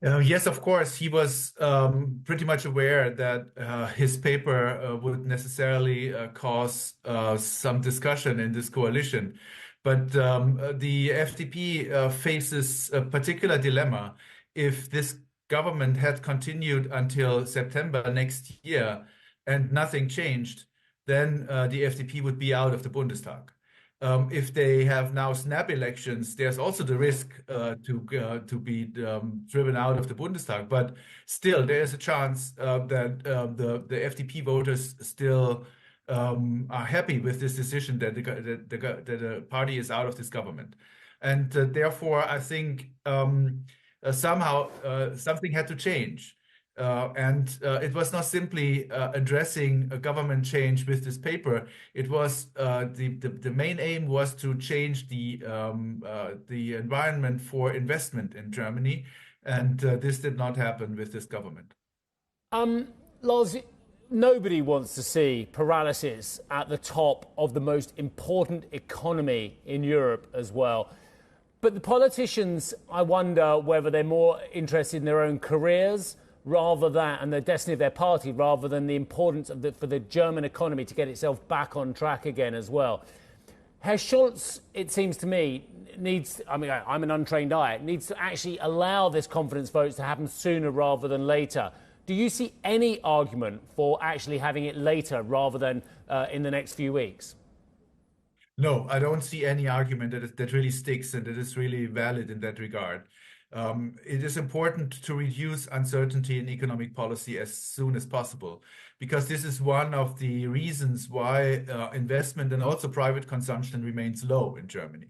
Yes, of course. He was pretty much aware that his paper would necessarily cause some discussion in this coalition. But the FDP faces a particular dilemma. If this government had continued until September next year and nothing changed, then the FDP would be out of the Bundestag. If they have now snap elections, there's also the risk to be driven out of the Bundestag. But still, there is a chance that the FDP voters still are happy with this decision that the party is out of this government, and therefore, I think somehow something had to change. And it was not simply addressing a government change with this paper. It was the main aim was to change the environment for investment in Germany, and this did not happen with this government. Lars, nobody wants to see paralysis at the top of the most important economy in Europe as well. But the politicians, I wonder whether they're more interested in their own careers rather than, and the destiny of their party, rather than the importance of for the German economy to get itself back on track again as well. Herr Scholz, it seems to me, needs, I mean, I'm an untrained eye, needs to actually allow this confidence votes to happen sooner rather than later. Do you see any argument for actually having it later rather than in the next few weeks? No, I don't see any argument that really sticks and that is really valid in that regard. It is important to reduce uncertainty in economic policy as soon as possible, because this is one of the reasons why investment and also private consumption remains low in Germany.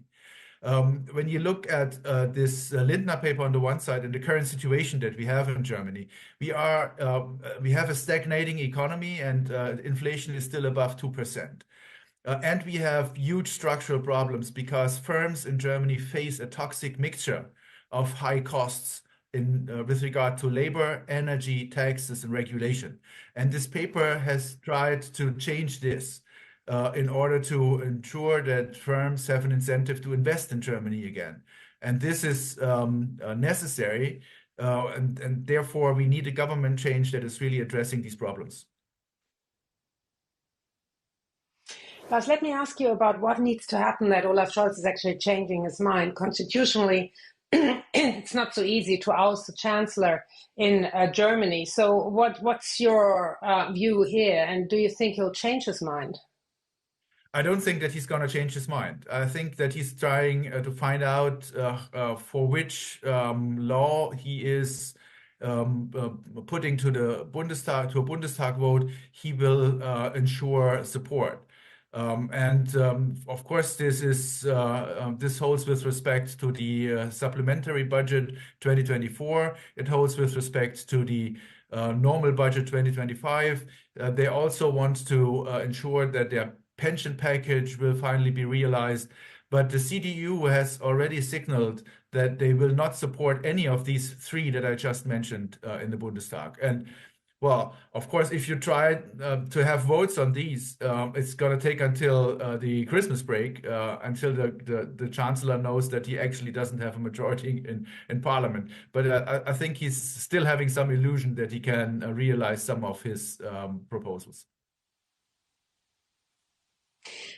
When you look at this Lindner paper on the one side and the current situation that we have in Germany, we have a stagnating economy and inflation is still above 2%. And we have huge structural problems because firms in Germany face a toxic mixture of high costs with regard to labor, energy, taxes, and regulation. And this paper has tried to change this in order to ensure that firms have an incentive to invest in Germany again. And this is necessary, and therefore we need a government change that is really addressing these problems. Lars, let me ask you about what needs to happen that Olaf Scholz is actually changing his mind. Constitutionally, it's not so easy to oust the chancellor in Germany. So what's your view here? And do you think he'll change his mind? I don't think that he's going to change his mind. I think that he's trying to find out for which law he is putting to the Bundestag, to a Bundestag vote, he will ensure support. Of course, this holds with respect to the supplementary budget 2024. It holds with respect to the normal budget 2025. They also want to ensure that their pension package will finally be realized. But the CDU has already signaled that they will not support any of these three that I just mentioned in the Bundestag. And well, of course, if you try to have votes on these, it's going to take until the Christmas break, until the chancellor knows that he actually doesn't have a majority in parliament. But I think he's still having some illusion that he can realize some of his proposals.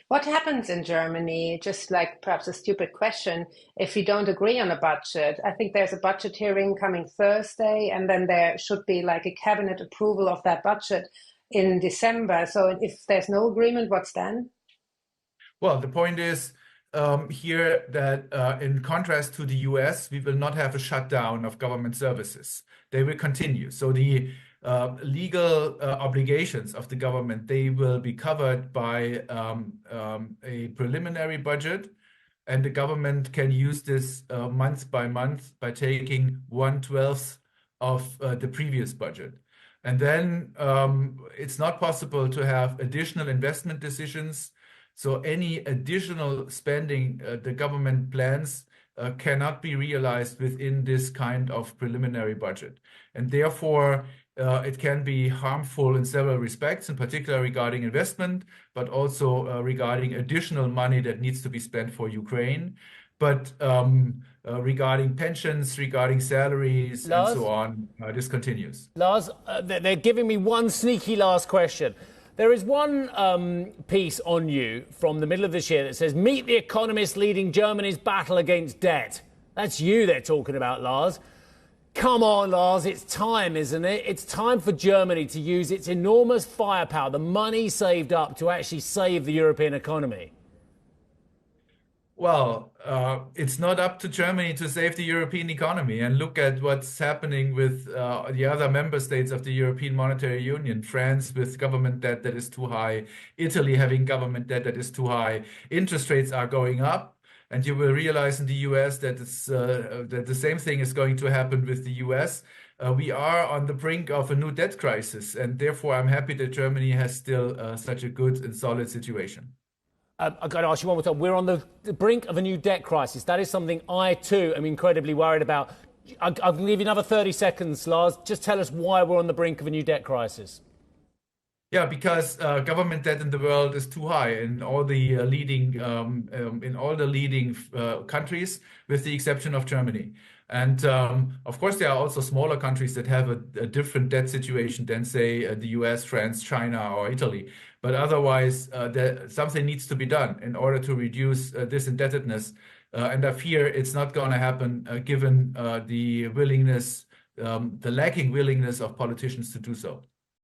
What happens in Germany, just like perhaps a stupid question, if we don't agree on a budget? I think there's a budget hearing coming Thursday, and then there should be like a cabinet approval of that budget in December. So if there's no agreement, what's then? Well, the point is here that in contrast to the US, we will not have a shutdown of government services. They will continue. So the legal obligations of the government, they will be covered by a preliminary budget, and the government can use this month by month by taking 1/12 of the previous budget. And then it's not possible to have additional investment decisions. So any additional spending the government plans cannot be realized within this kind of preliminary budget. And therefore, it can be harmful in several respects, in particular regarding investment, but also regarding additional money that needs to be spent for Ukraine. But regarding pensions, regarding salaries, and Lars? so on. This continues. Lars, they're giving me one sneaky last question. There is one piece on you from the middle of this year that says, meet the economists leading Germany's battle against debt. That's you they're talking about, Lars. Come on, Lars, it's time, isn't it? It's time for Germany to use its enormous firepower, the money saved up, to actually save the European economy. Well, it's not up to Germany to save the European economy. And look at what's happening with the other member states of the European Monetary Union. France with government debt that is too high, Italy having government debt that is too high. Interest rates are going up. And you will realize in the US that that the same thing is going to happen with the US. We are on the brink of a new debt crisis. And therefore, I'm happy that Germany has still such a good and solid situation. I've got to ask you one more time. We're on the brink of a new debt crisis. That is something I, too, am incredibly worried about. I'll give you another 30 seconds, Lars. Just tell us why we're on the brink of a new debt crisis. Yeah, because government debt in the world is too high in all the leading countries, with the exception of Germany. And of course, there are also smaller countries that have a different debt situation than, say, the US, France, China, or Italy. But otherwise, something needs to be done in order to reduce this indebtedness. And I fear it's not going to happen given the lacking willingness of politicians to do so.